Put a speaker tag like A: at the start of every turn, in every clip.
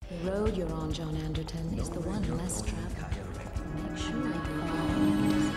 A: The road you're on, John Anderton, is the one less traveled. Make sure you follow.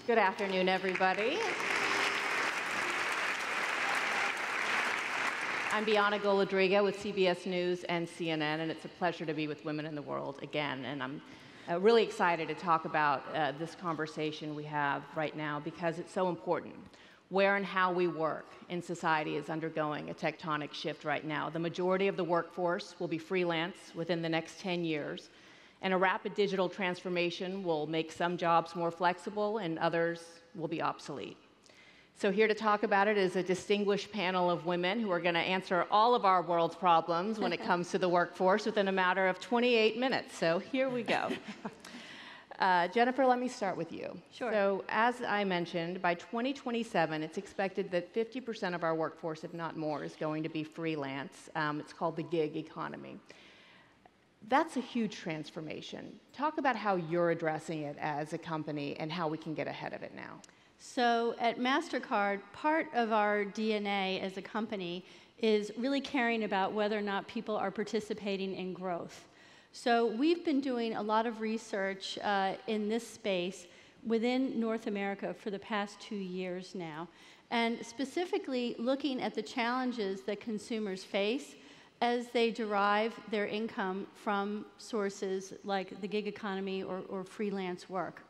B: Good afternoon, everybody. I'm Bianna Golodriga with CBS News and CNN, and it's a pleasure to be with Women in the World again. And I'm really excited to talk about this conversation we have right now because it's so important. Where and how we work in society is undergoing a tectonic shift right now. The majority of the workforce will be freelance within the next 10 years. And a rapid digital transformation will make some jobs more flexible and others will be obsolete. So here to talk about it is a distinguished panel of women who are going to answer all of our world's problems when it comes to the workforce within a matter of 28 minutes. So here we go. Jennifer, let me start with you.
C: Sure.
B: So as I mentioned, by 2027, it's expected that 50% of our workforce, if not more, is going to be freelance. It's called the gig economy. That's a huge transformation. Talk about how you're addressing it as a company and how we can get ahead of it now.
C: So at MasterCard, part of our DNA as a company is really caring about whether or not people are participating in growth. So we've been doing a lot of research in this space within North America for the past 2 years now, and specifically looking at the challenges that consumers face as they derive their income from sources like the gig economy or freelance work.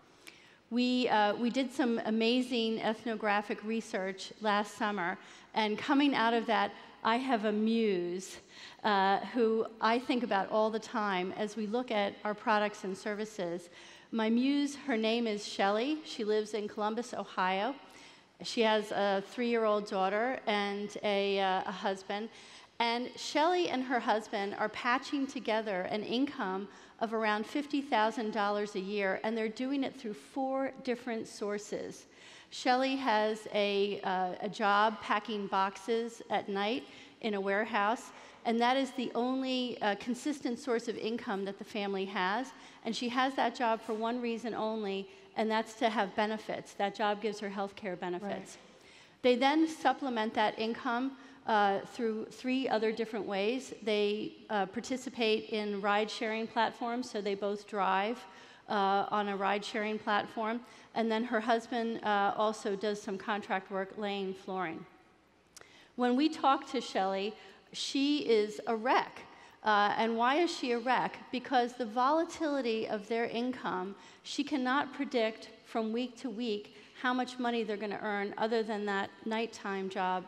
C: We did some amazing ethnographic research last summer, and coming out of that, I have a muse who I think about all the time as we look at our products and services. My muse, her name is Shelley. She lives in Columbus, Ohio. She has a 3-year-old daughter and a husband. And Shelley and her husband are patching together an income of around $50,000 a year, and they're doing it through 4 different sources. Shelley has a job packing boxes at night in a warehouse, and that is the only consistent source of income that the family has. And she has that job for one reason only, and that's to have benefits. That job gives her health care benefits. Right. They then supplement that income through 3 other different ways. They participate in ride-sharing platforms, so they both drive on a ride-sharing platform. And then her husband also does some contract work laying flooring. When we talk to Shelley, she is a wreck. And why is she a wreck? Because the volatility of their income, she cannot predict from week to week how much money they're going to earn other than that nighttime job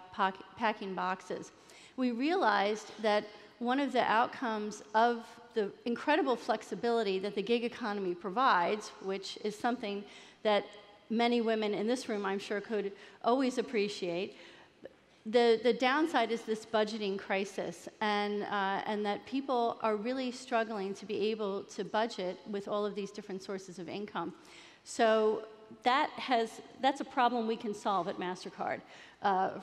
C: packing boxes. We realized that one of the outcomes of the incredible flexibility that the gig economy provides, which is something that many women in this room, I'm sure, could always appreciate, the downside is this budgeting crisis, and that people are really struggling to be able to budget with all of these different sources of income. So that's a problem we can solve at MasterCard.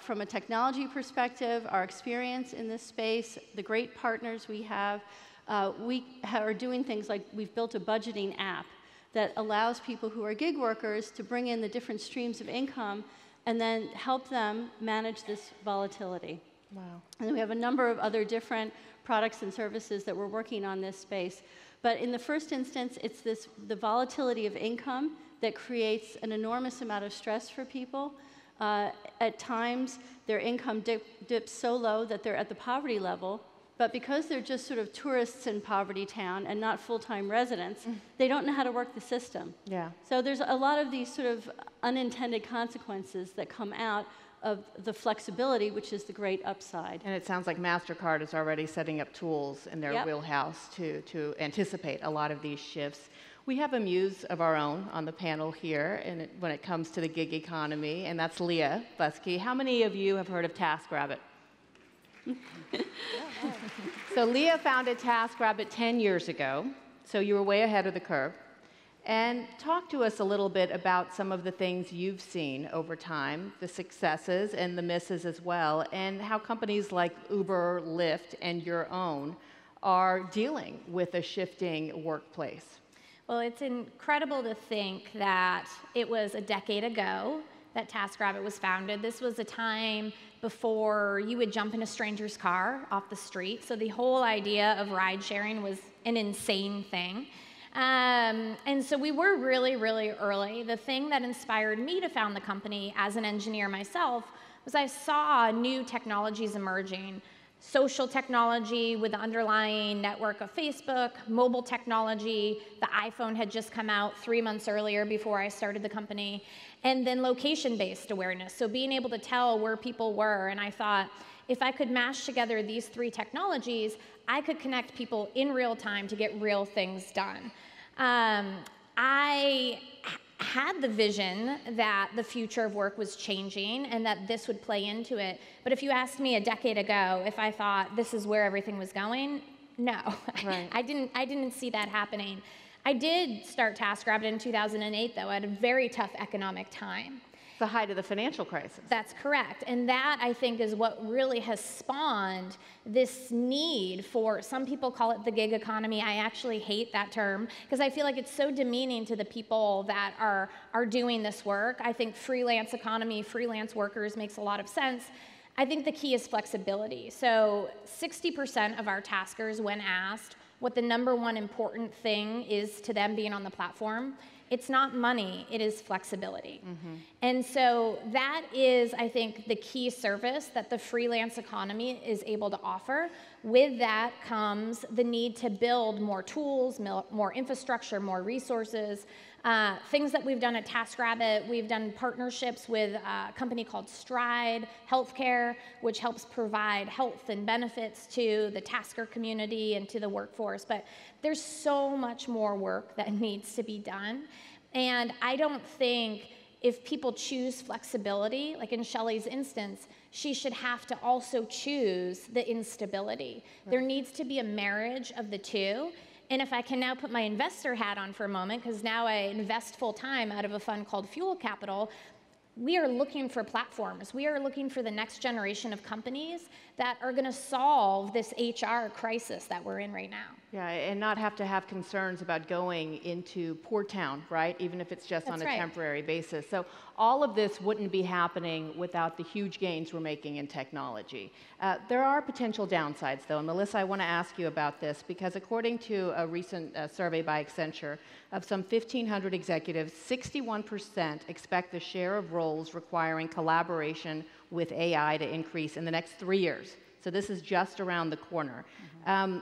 C: From a technology perspective, our experience in this space, the great partners we are doing things like we've built a budgeting app that allows people who are gig workers to bring in the different streams of income and then help them manage this volatility.
B: Wow.
C: And then we have a number of other different products and services that we're working on this space. But in the first instance, it's the volatility of income that creates an enormous amount of stress for people. At times, their income dips so low that they're at the poverty level, but because they're just sort of tourists in poverty town and not full-time residents, they don't know how to work the system.
B: Yeah.
C: So there's a lot of these sort of unintended consequences that come out the flexibility, which is the great upside.
B: And it sounds like MasterCard is already setting up tools in their wheelhouse to anticipate a lot of these shifts. We have a muse of our own on the panel here when it comes to the gig economy, and that's Leah Buskey. How many of you have heard of TaskRabbit? So Leah founded TaskRabbit 10 years ago, so you were way ahead of the curve. And talk to us a little bit about some of the things you've seen over time, the successes and the misses as well, and how companies like Uber, Lyft, and your own are dealing with a shifting workplace.
D: Well, it's incredible to think that it was a decade ago that TaskRabbit was founded. This was a time before you would jump in a stranger's car off the street, so the whole idea of ride sharing was an insane thing. And so we were really, really early. The thing that inspired me to found the company as an engineer myself was I saw new technologies emerging. Social technology with the underlying network of Facebook, mobile technology, the iPhone had just come out 3 months earlier before I started the company, and then location-based awareness, so being able to tell where people were. And I thought, if I could mash together these three technologies, I could connect people in real time to get real things done. I had the vision that the future of work was changing and that this would play into it. But if you asked me a decade ago if I thought this is where everything was going, no. Right. I didn't see that happening. I did start TaskRabbit in 2008, though, at a very tough economic time.
B: The height of the financial crisis.
D: That's correct. And that, I think, is what really has spawned this need for, some people call it the gig economy. I actually hate that term because I feel like it's so demeaning to the people that are doing this work. I think freelance economy, freelance workers makes a lot of sense. I think the key is flexibility. So 60% of our taskers, when asked what the #1 important thing is to them being on the platform, it's not money, it is flexibility. Mm-hmm. And so that is, I think, the key service that the freelance economy is able to offer. With that comes the need to build more tools, more infrastructure, more resources. Things that we've done at TaskRabbit, we've done partnerships with a company called Stride Healthcare, which helps provide health and benefits to the tasker community and to the workforce. But there's so much more work that needs to be done. And I don't think if people choose flexibility, like in Shelley's instance, she should have to also choose the instability. Right. There needs to be a marriage of the two. And if I can now put my investor hat on for a moment, because now I invest full time out of a fund called Fuel Capital, we are looking for platforms. We are looking for the next generation of companies that are going to solve this HR crisis that we're in right now.
B: Yeah, and not have to have concerns about going into poor town, right? Even if it's just on a temporary basis. So all of this wouldn't be happening without the huge gains we're making in technology. There are potential downsides, though. And Melissa, I want to ask you about this because according to a recent survey by Accenture, of some 1,500 executives, 61% expect the share of roles requiring collaboration with AI to increase in the next 3 years. So this is just around the corner. Mm-hmm.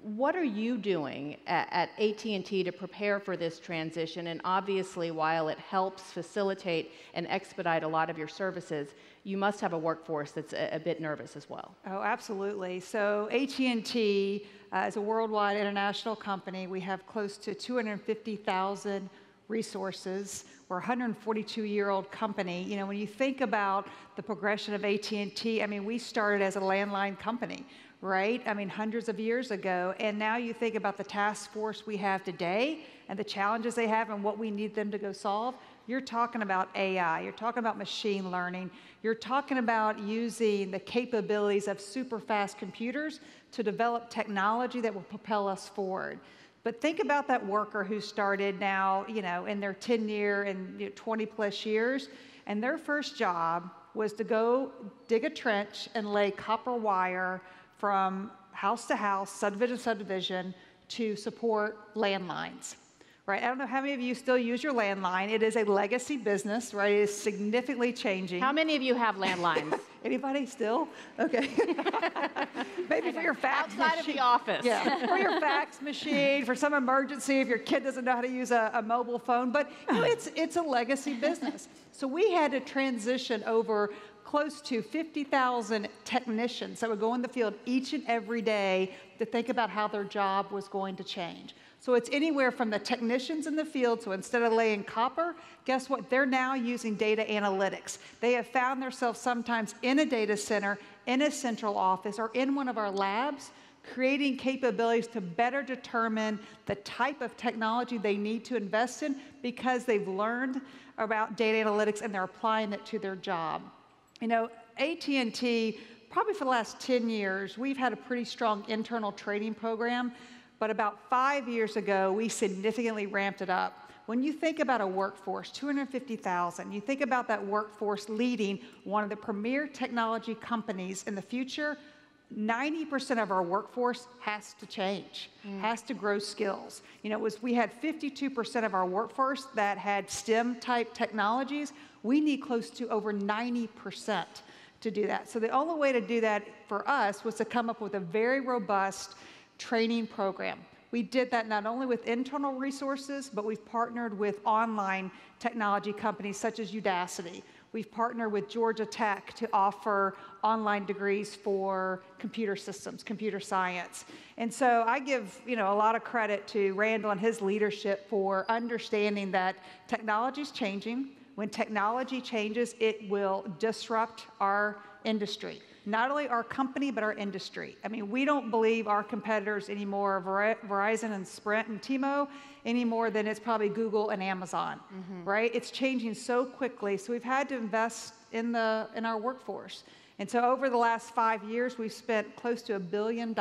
B: What are you doing at AT&T to prepare for this transition? And obviously, while it helps facilitate and expedite a lot of your services, you must have a workforce that's a bit nervous as well.
E: Oh, absolutely. So AT&T is a worldwide international company. We have close to 250,000 resources. We're a 142-year-old company. You know, when you think about the progression of AT&T, I mean, we started as a landline company, right? I mean, hundreds of years ago. And now you think about the task force we have today and the challenges they have and what we need them to go solve. You're talking about AI. You're talking about machine learning. You're talking about using the capabilities of super fast computers to develop technology that will propel us forward. But think about that worker who started now, you know, in their tenure and 20 plus years, and their first job was to go dig a trench and lay copper wire from house to house, subdivision to subdivision, to support landlines, right? I don't know how many of you still use your landline. It is a legacy business, right? It is significantly changing.
B: How many of you have landlines?
E: Anybody still? Okay. Maybe for your fax machine.
B: Outside of the office.
E: Yeah, for your fax machine, for some emergency, if your kid doesn't know how to use a mobile phone. But you know, it's a legacy business. So we had to transition over close to 50,000 technicians that would go in the field each and every day to think about how their job was going to change. So it's anywhere from the technicians in the field, so instead of laying copper, guess what? They're now using data analytics. They have found themselves sometimes in a data center, in a central office, or in one of our labs, creating capabilities to better determine the type of technology they need to invest in because they've learned about data analytics and they're applying it to their job. You know, AT&T, probably for the last 10 years, we've had a pretty strong internal training program, but about 5 years ago, we significantly ramped it up. When you think about a workforce, 250,000, you think about that workforce leading one of the premier technology companies in the future, 90% of our workforce has to change, has to grow skills. You know, we had 52% of our workforce that had STEM-type technologies. We need close to over 90% to do that. So the only way to do that for us was to come up with a very robust training program. We did that not only with internal resources, but we've partnered with online technology companies such as Udacity. We've partnered with Georgia Tech to offer online degrees for computer systems, computer science. And so I give, you know, a lot of credit to Randall and his leadership for understanding that technology is changing. When technology changes, it will disrupt our industry. Not only our company, but our industry. I mean, we don't believe our competitors anymore, Verizon and Sprint and T-Mo, any more than it's probably Google and Amazon, right? It's changing so quickly, so we've had to invest in our workforce. And so over the last 5 years, we've spent close to $1 billion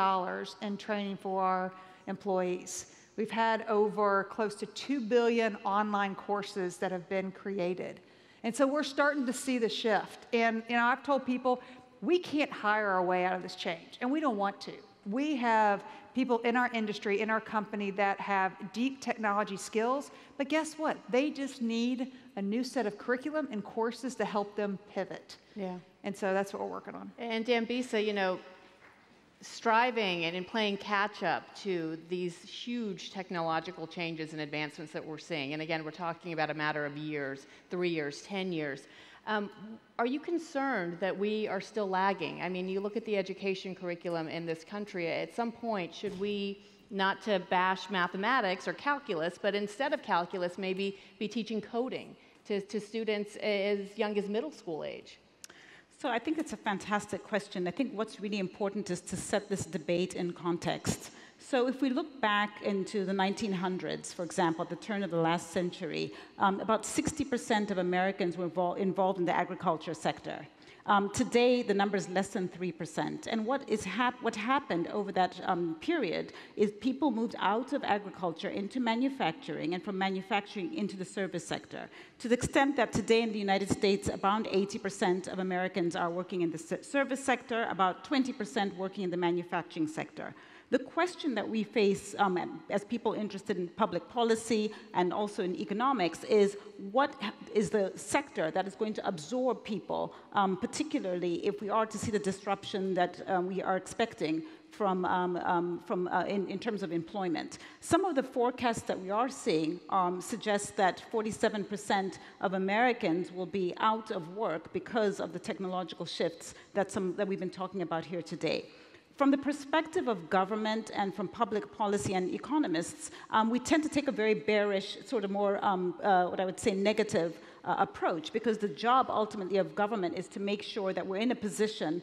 E: in training for our employees. We've had over close to 2 billion online courses that have been created. And so we're starting to see the shift. And you know, I've told people, we can't hire our way out of this change, and we don't want to. We have people in our industry, in our company, that have deep technology skills, but guess what? They just need a new set of curriculum and courses to help them pivot.
B: Yeah.
E: And so that's what we're working on.
B: And Dambisa, you know, striving and in playing catch up to these huge technological changes and advancements that we're seeing, and again, we're talking about a matter of years, 3 years, 10 years. Are you concerned that we are still lagging? I mean, you look at the education curriculum in this country, at some point, should we, not to bash mathematics or calculus, but instead of calculus, maybe be teaching coding to students as young as middle school age?
F: So I think it's a fantastic question. I think what's really important is to set this debate in context. So if we look back into the 1900s, for example, at the turn of the last century, about 60% of Americans were involved in the agriculture sector. Today, the number is less than 3%. And what happened over that period is people moved out of agriculture into manufacturing, and from manufacturing into the service sector. To the extent that today in the United States, about 80% of Americans are working in the service sector, about 20% working in the manufacturing sector. The question that we face as people interested in public policy and also in economics is what is the sector that is going to absorb people, particularly if we are to see the disruption that we are expecting in terms of employment. Some of the forecasts that we are seeing suggest that 47% of Americans will be out of work because of the technological shifts that we've been talking about here today. From the perspective of government and from public policy and economists, we tend to take a very bearish, sort of more, what I would say, negative approach, because the job ultimately of government is to make sure that we're in a position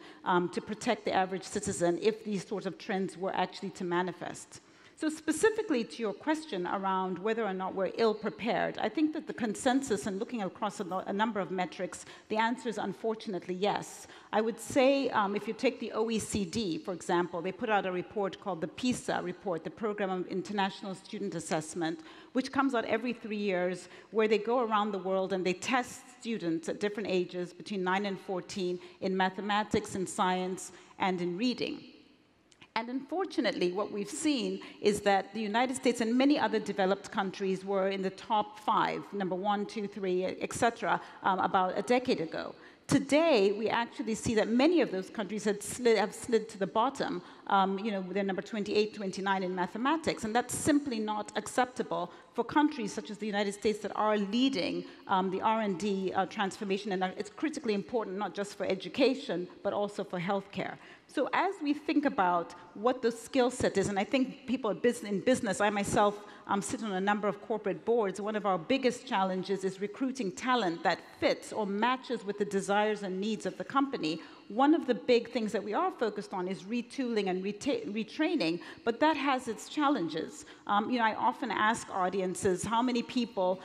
F: to protect the average citizen if these sorts of trends were actually to manifest. So specifically to your question around whether or not we're ill-prepared, I think that the consensus, and looking across a number of metrics, the answer is unfortunately yes. I would say if you take the OECD, for example, they put out a report called the PISA report, the Program of International Student Assessment, which comes out every 3 years, where they go around the world and they test students at different ages, between 9 and 14, in mathematics, in science, and in reading. And unfortunately, what we've seen is that the United States and many other developed countries were in the top 5, number 1, 2, 3, et cetera, about a decade ago. Today, we actually see that many of those countries have slid to the bottom. They're number 28, 29 in mathematics, and that's simply not acceptable for countries such as the United States that are leading the R&D transformation, and it's critically important not just for education, but also for healthcare. So as we think about what the skill set is, and I think people in business, I myself sit on a number of corporate boards, one of our biggest challenges is recruiting talent that fits or matches with the desires and needs of the company. One of the big things that we are focused on is retooling and retraining, but that has its challenges. I often ask audiences how many people,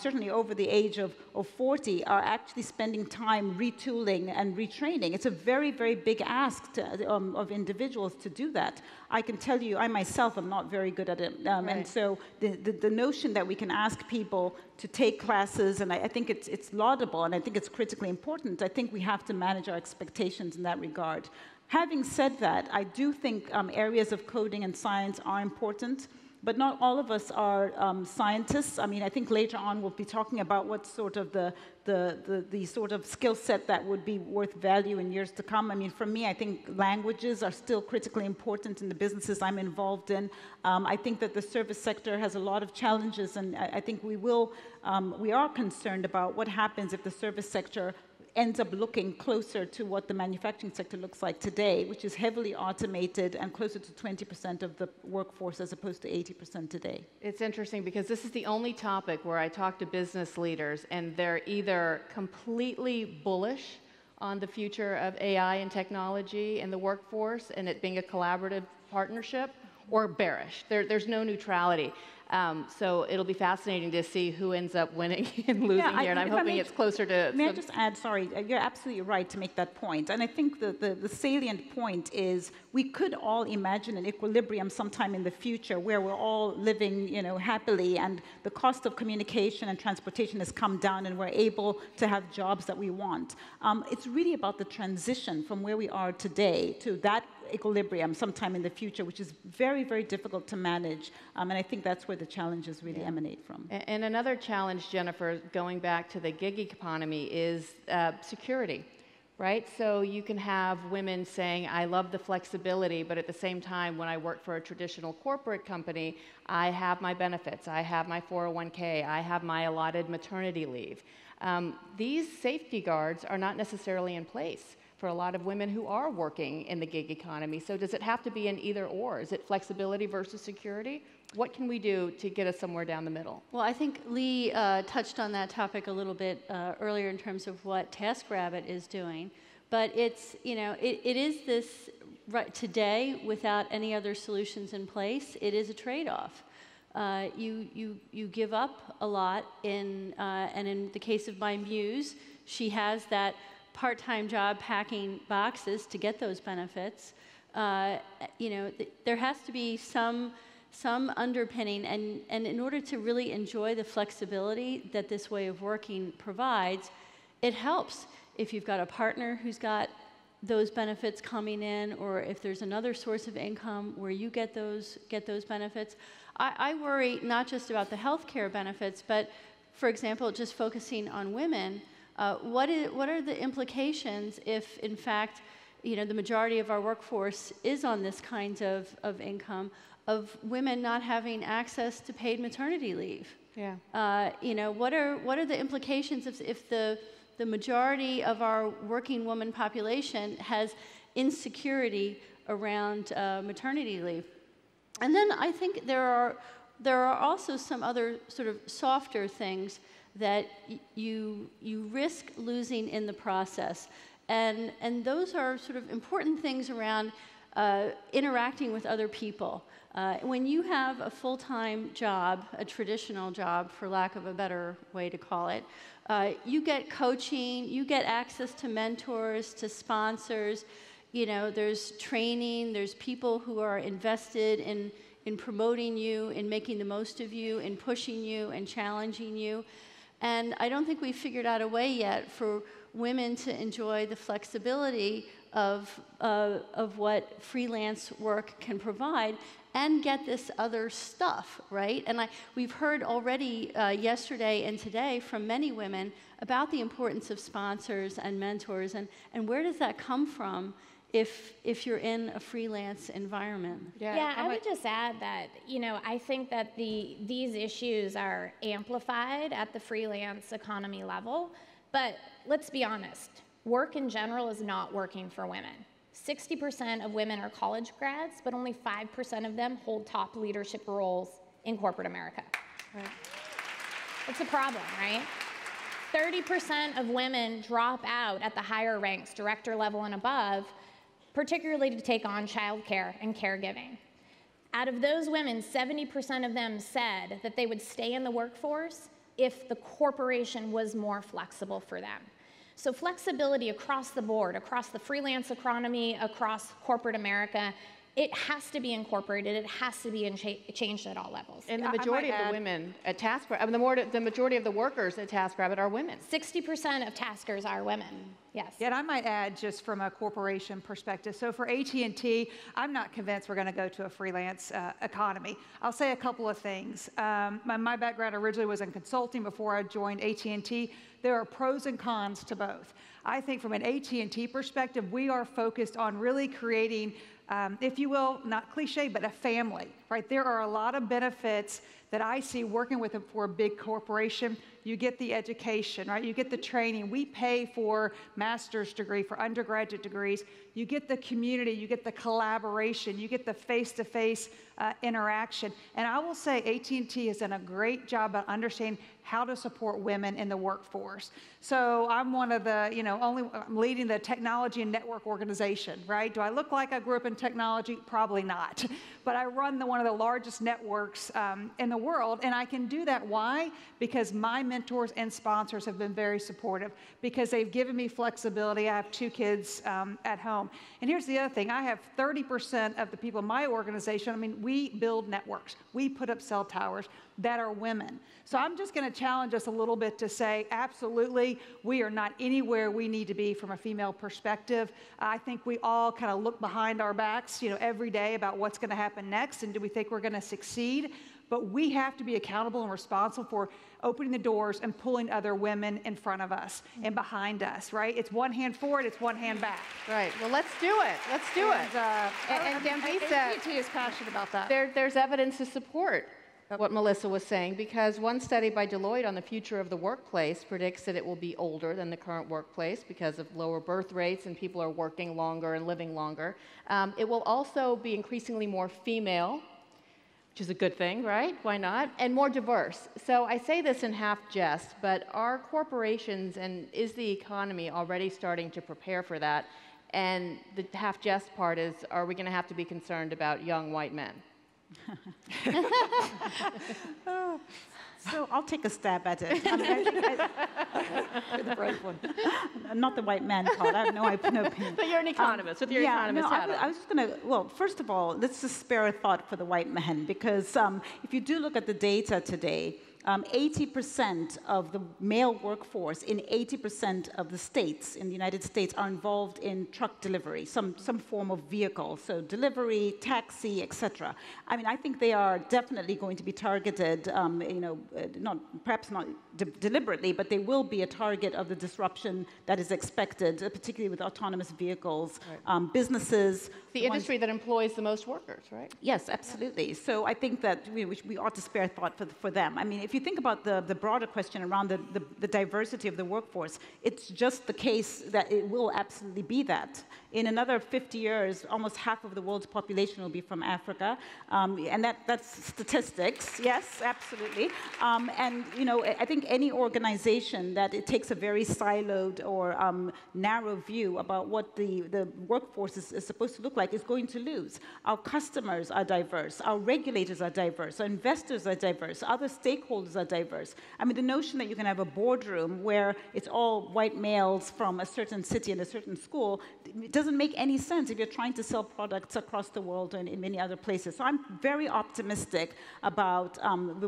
F: certainly over the age of 40, are actually spending time retooling and retraining. It's a very, very big ask of individuals to do that. I can tell you, I myself am not very good at it.
B: Right.
F: And so the notion that we can ask people to take classes, and I think it's laudable, and I think it's critically important. I think we have to manage our expectations in that regard. Having said that, I do think areas of coding and science are important, but not all of us are scientists. I mean, I think later on we'll be talking about what sort of the sort of skill set that would be worth value in years to come. I mean, for me, I think languages are still critically important in the businesses I'm involved in. I think that the service sector has a lot of challenges, and I think we are concerned about what happens if the service sector ends up looking closer to what the manufacturing sector looks like today, which is heavily automated and closer to 20% of the workforce as opposed to 80% today.
B: It's interesting because this is the only topic where I talk to business leaders and they're either completely bullish on the future of AI and technology in the workforce and it being a collaborative partnership, or bearish. There's no neutrality. So it'll be fascinating to see who ends up winning and losing here, and I'm hoping it's closer to...
F: May I just add, sorry, you're absolutely right to make that point. And I think the salient point is we could all imagine an equilibrium sometime in the future where we're all living, happily, and the cost of communication and transportation has come down and we're able to have jobs that we want. It's really about the transition from where we are today to that equilibrium sometime in the future, which is very, very difficult to manage. And I think that's where the challenges really emanate from.
B: And another challenge, Jennifer, going back to the gig economy, is security, right? So you can have women saying, I love the flexibility, but at the same time, when I work for a traditional corporate company, I have my benefits, I have my 401k, I have my allotted maternity leave. These safety guards are not necessarily in place for a lot of women who are working in the gig economy. So does it have to be an either or? Is it flexibility versus security? What can we do to get us somewhere down the middle?
C: Well, I think Lee touched on that topic a little bit earlier in terms of what TaskRabbit is doing. But it's, it is this, right, today, without any other solutions in place, it is a trade-off. You give up a lot, and in the case of my muse, she has that part-time job packing boxes to get those benefits. There has to be some underpinning, and in order to really enjoy the flexibility that this way of working provides, it helps if you've got a partner who's got those benefits coming in, or if there's another source of income where you get those benefits. I worry not just about the healthcare benefits, but, for example, just focusing on women. What are the implications if, in fact, the majority of our workforce is on this kind of income, of women not having access to paid maternity leave?
B: Yeah.
C: What are the implications if the majority of our working woman population has insecurity around maternity leave? And then I think there are also some other sort of softer things that you risk losing in the process. And those are sort of important things around interacting with other people. When you have a full-time job, a traditional job, for lack of a better way to call it, you get coaching, you get access to mentors, to sponsors, there's training, there's people who are invested in promoting you, in making the most of you, in pushing you and challenging you. And I don't think we've figured out a way yet for women to enjoy the flexibility of what freelance work can provide and get this other stuff, right? And we've heard already yesterday and today from many women about the importance of sponsors and mentors, and where does that come from if you're in a freelance environment?
D: Yeah, I would just add that, I think that these issues are amplified at the freelance economy level, but let's be honest, work in general is not working for women. 60% of women are college grads, but only 5% of them hold top leadership roles in corporate America.
C: Right.
D: It's a problem, right? 30% of women drop out at the higher ranks, director level and above, particularly to take on childcare and caregiving. Out of those women, 70% of them said that they would stay in the workforce if the corporation was more flexible for them. So flexibility across the board, across the freelance economy, across corporate America, it has to be incorporated. It has to be changed at all levels.
B: And the majority of the women at TaskRabbit, the majority of the workers at TaskRabbit are women.
D: 60% of taskers are women, yes.
E: Yeah, and I might add, just from a corporation perspective, so for AT&T, I'm not convinced we're going to go to a freelance economy. I'll say a couple of things. My background originally was in consulting before I joined AT&T. There are pros and cons to both. I think from an AT&T perspective, we are focused on really creating, if you will, not cliche, but a family, right? There are a lot of benefits that I see working for a big corporation. You get the education, right? You get the training. We pay for master's degree, for undergraduate degrees. You get the community, you get the collaboration, you get the face-to-face interaction. And I will say AT&T has done a great job of understanding how to support women in the workforce. So I'm one of the, I'm leading the technology and network organization, right? Do I look like I grew up in technology? Probably not. But I run one of the largest networks in the world, and I can do that. Why? Because my mentors and sponsors have been very supportive, because they've given me flexibility. I have 2 kids at home. And here's the other thing. I have 30% of the people in my organization, we build networks. We put up cell towers that are women. So I'm just going to challenge us a little bit to say, absolutely, we are not anywhere we need to be from a female perspective. I think we all kind of look behind our backs, every day about what's going to happen next, and do we think we're going to succeed? But we have to be accountable and responsible for opening the doors and pulling other women in front of us and behind us, right? It's one hand forward, it's one hand back.
B: Right. Well, let's do it. Let's do it.
E: And AT&T is passionate about that.
B: There's evidence to support what Melissa was saying, because one study by Deloitte on the future of the workplace predicts that it will be older than the current workplace because of lower birth rates and people are working longer and living longer. It will also be increasingly more female, which is a good thing, right? Why not? And more diverse. So I say this in half jest, but are corporations and is the economy already starting to prepare for that? And the half jest part is, are we going to have to be concerned about young white men?
F: So I'll take a stab at it. You're the brave one. Not the white man part. I have no opinion.
B: But you're an economist with your economist hat on.
F: I was just going to, well, first of all, let's just spare a thought for the white man, because if you do look at the data today, 80% of the male workforce in 80% of the states in the United States are involved in truck delivery, some form of vehicle, so delivery, taxi, etc. I think they are definitely going to be targeted, perhaps not deliberately, but they will be a target of the disruption that is expected, particularly with autonomous vehicles, right. Businesses.
B: The industry that employs the most workers, right?
F: Yes, absolutely. So I think that we ought to spare thought for them. If you think about the broader question around the diversity of the workforce, it's just the case that it will absolutely be that. In another 50 years, almost half of the world's population will be from Africa, and that's statistics. Yes, absolutely. I think any organization that it takes a very siloed or narrow view about what the workforce is supposed to look like is going to lose. Our customers are diverse. Our regulators are diverse. Our investors are diverse. Other stakeholders are diverse. The notion that you can have a boardroom where it's all white males from a certain city and a certain school doesn't make any sense if you're trying to sell products across the world and in many other places. So I'm very optimistic about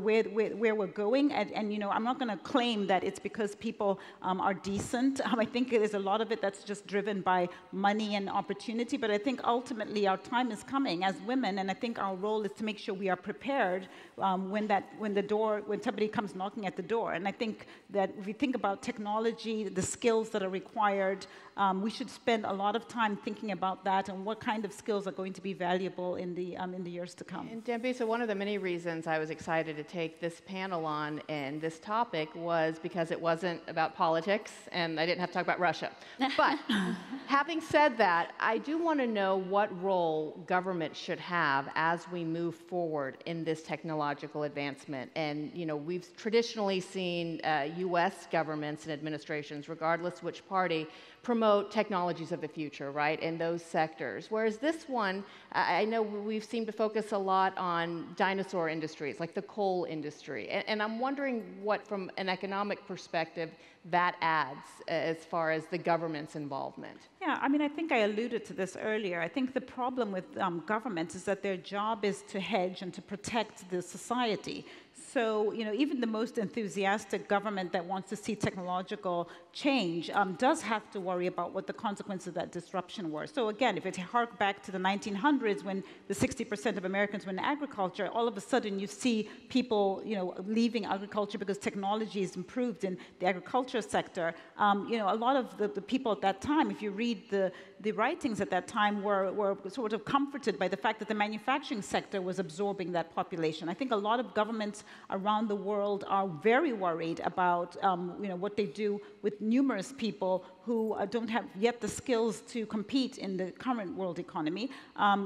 F: where we're going. And you know, I'm not going to claim that it's because people are decent. I think there's a lot of it that's just driven by money and opportunity. But I think ultimately our time is coming as women, and I think our role is to make sure we are prepared when somebody comes knocking at the door. And I think that if we think about technology, the skills that are required, we should spend a lot of time thinking about that and what kind of skills are going to be valuable in the years to come.
B: And Dembi, so one of the many reasons I was excited to take this panel on and this topic was because it wasn't about politics and I didn't have to talk about Russia. But having said that, I do want to know what role government should have as we move forward in this technological advancement. And you know, we've traditionally seen U.S. governments and administrations, regardless which party, promote technologies of the future, right, in those sectors. Whereas this one, I know we've seemed to focus a lot on dinosaur industries, like the coal industry. And I'm wondering what, from an economic perspective, that adds as far as the government's involvement.
F: Yeah, I mean, I think I alluded to this earlier. I think the problem with governments is that their job is to hedge and to protect the society. So, you know, even the most enthusiastic government that wants to see technological change does have to worry about what the consequences of that disruption were. So again, if it hark back to the 1900s when the 60% of Americans were in agriculture, all of a sudden you see people, you know, leaving agriculture because technology has improved in the agriculture sector. You know, a lot of the people at that time, if you read the writings at that time, were sort of comforted by the fact that the manufacturing sector was absorbing that population. I think a lot of governments around the world are very worried about you know, what they do with numerous people who don't have yet the skills to compete in the current world economy.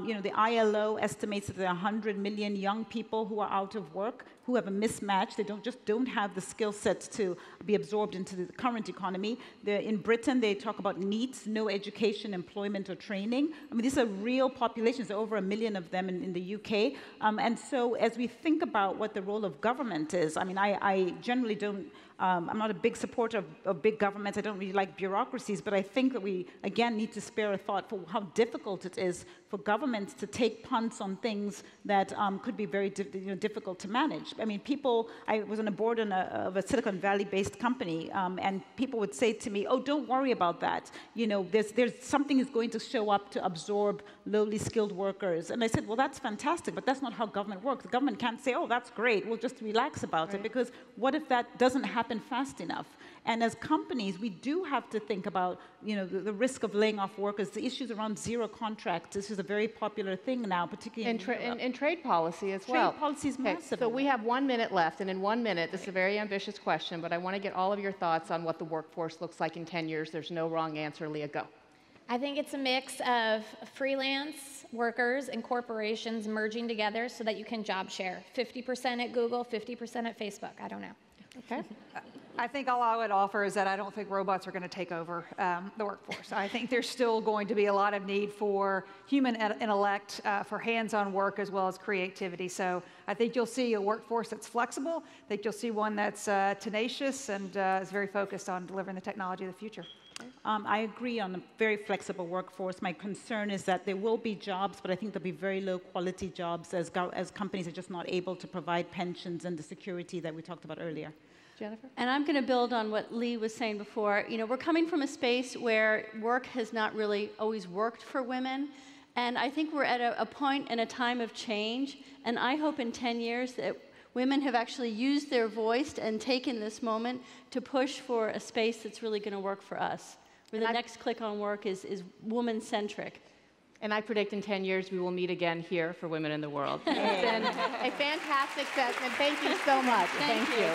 F: You know, the ILO estimates that there are 100 million young people who are out of work, who have a mismatch. They don't have the skill sets to be absorbed into the current economy. In Britain, they talk about NEETs, no education, employment, or training. I mean, these are real populations. There are over 1 million of them in the UK. And so as we think about what the role of government is, I mean, I generally don't, I'm not a big supporter of big governments. I don't really like bureaucracies, but I think that we, again, need to spare a thought for how difficult it is for governments to take punts on things that could be very difficult to manage. I mean, I was on a board of a Silicon Valley-based company, and people would say to me, oh, don't worry about that. You know, there's something is going to show up to absorb lowly skilled workers. And I said, well, that's fantastic, but that's not how government works. The government can't say, oh, that's great, we'll just relax about it, because what if that doesn't happen fast enough? And as companies, we do have to think about, you know, the risk of laying off workers, the issues around zero contracts. This is a very popular thing now, particularly
B: in trade policy as well.
F: Trade policy is massive.
B: So we have 1 minute left, and in 1 minute, this is a very ambitious question, but I want to get all of your thoughts on what the workforce looks like in 10 years. There's no wrong answer. Leah, go.
D: I think it's a mix of freelance workers and corporations merging together so that you can job share. 50% at Google, 50% at Facebook. I don't know.
B: Okay.
E: I think all I would offer is that I don't think robots are going to take over the workforce. I think there's still going to be a lot of need for human intellect, for hands-on work as well as creativity. So I think you'll see a workforce that's flexible. I think you'll see one that's tenacious and is very focused on delivering the technology of the future.
F: I agree on a very flexible workforce. My concern is that there will be jobs, but I think there'll be very low quality jobs as companies are just not able to provide pensions and the security that we talked about earlier.
B: Jennifer?
C: And I'm going to build on what Lee was saying before. You know, we're coming from a space where work has not really always worked for women. And I think we're at a point in a time of change. And I hope in 10 years that women have actually used their voice and taken this moment to push for a space that's really going to work for us, where the next click on work is woman-centric.
B: And I predict in 10 years we will meet again here for Women in the World. It's been a fantastic session. Thank you so much.
C: Thank you.